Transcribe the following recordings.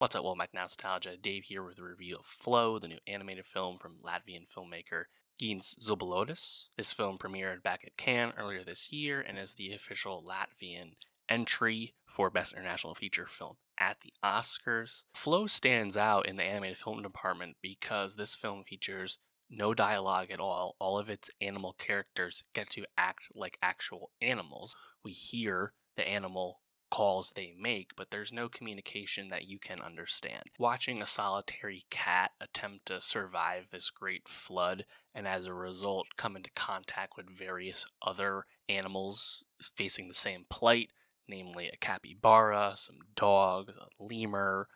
What's up, Mike Nowstalgia? Dave here with a review of Flow, the new animated film from Latvian filmmaker Gins Zobalodis. This film premiered back at Cannes earlier this year and is the official Latvian entry for Best International Feature Film at the Oscars. Flow stands out in the animated film department because this film features no dialogue at all. All of its animal characters get to act like actual animals. We hear the animal calls they make, but there's no communication that you can understand. Watching a solitary cat attempt to survive this great flood and as a result come into contact with various other animals facing the same plight, namely a capybara, some dogs, a lemur,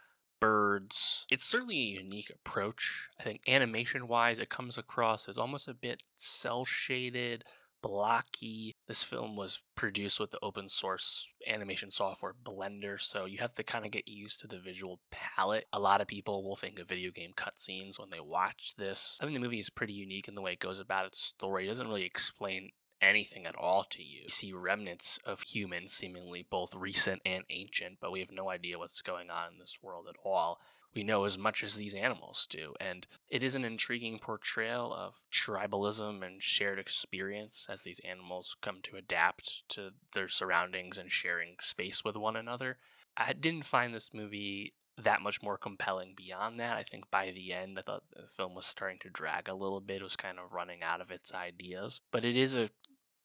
birds. It's certainly a unique approach. I think animation wise, it comes across as almost a bit cel shaded, blocky. This film was produced with the open source animation software Blender, so you have to kind of get used to the visual palette. A lot of people will think of video game cutscenes when they watch this. I think the movie is pretty unique in the way it goes about its story. It doesn't really explain anything at all to you. You see remnants of humans, seemingly both recent and ancient, but we have no idea what's going on in this world at all. We know as much as these animals do, and it is an intriguing portrayal of tribalism and shared experience as these animals come to adapt to their surroundings and sharing space with one another. I didn't find this movie that much more compelling beyond that. I think by the end, I thought the film was starting to drag a little bit. It was kind of running out of its ideas, but it is a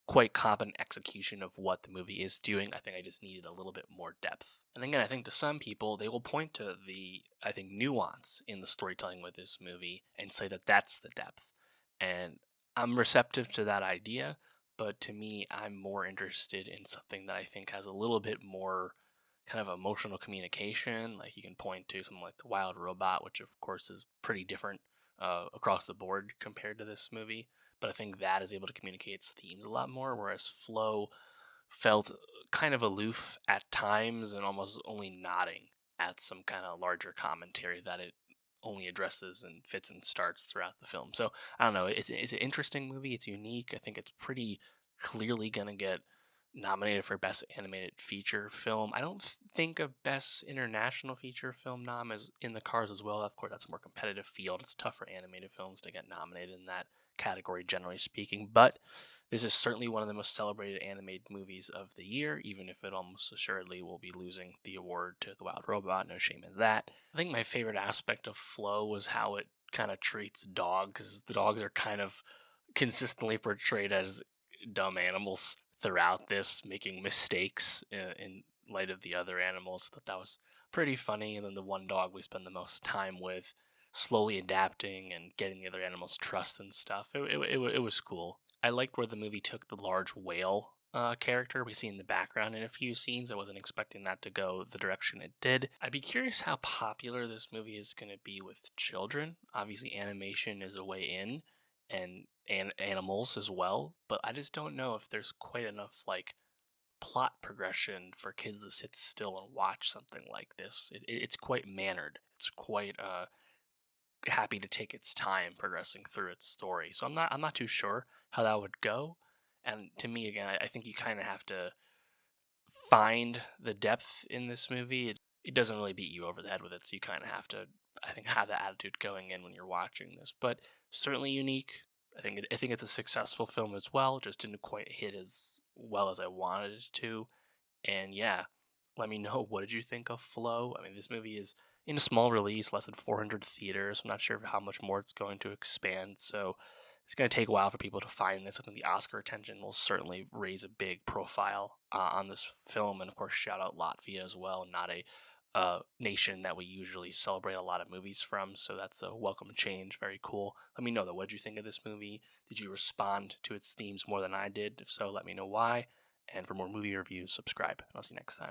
quite competent execution of what the movie is doing. I think I just needed a little bit more depth. And again, I think to some people, they will point to the, I think, nuance in the storytelling with this movie and say that that's the depth. And I'm receptive to that idea, but to me, I'm more interested in something that I think has a little bit more kind of emotional communication. Like you can point to something like The Wild Robot, which of course is pretty different across the board compared to this movie. But I think that is able to communicate its themes a lot more, whereas Flow felt kind of aloof at times and almost only nodding at some kind of larger commentary that it only addresses and fits and starts throughout the film. So I don't know. It's an interesting movie. It's unique. I think it's pretty clearly gonna get nominated for Best Animated Feature Film. I don't think a Best International Feature Film nom is in the cards as well. Of course, that's a more competitive field. It's tough for animated films to get nominated in that category, generally speaking. But this is certainly one of the most celebrated animated movies of the year, even if it almost assuredly will be losing the award to The Wild Robot. No shame in that. I think my favorite aspect of Flow was how it kind of treats dogs. The dogs are kind of consistently portrayed as dumb animals throughout this, making mistakes in light of the other animals. Thought that was pretty funny. And then the one dog we spend the most time with, slowly adapting and getting the other animals' trust and stuff. It was cool. I liked where the movie took the large whale character we see in the background in a few scenes. I wasn't expecting that to go the direction it did. I'd be curious how popular this movie is going to be with children. Obviously, animation is a way in, and animals as well. But I just don't know if there's quite enough like plot progression for kids to sit still and watch something like this. It's quite mannered. It's quite happy to take its time progressing through its story. So I'm not too sure how that would go. And to me, again, I think you kind of have to find the depth in this movie. It doesn't really beat you over the head with it, so you kind of have to, I think, have that attitude going in when you're watching this. But certainly unique. I think it's a successful film as well. Just didn't quite hit as well as I wanted it to. And yeah, let me know, what did you think of Flow? I mean, this movie is in a small release, less than 400 theaters. I'm not sure how much more it's going to expand, so it's going to take a while for people to find this. I think the Oscar attention will certainly raise a big profile on this film, and of course, shout out Latvia as well, not a nation that we usually celebrate a lot of movies from, so that's a welcome change. Very cool. Let me know though, what did you think of this movie? Did you respond to its themes more than I did? If so, let me know why. And for more movie reviews, subscribe. I'll see you next time.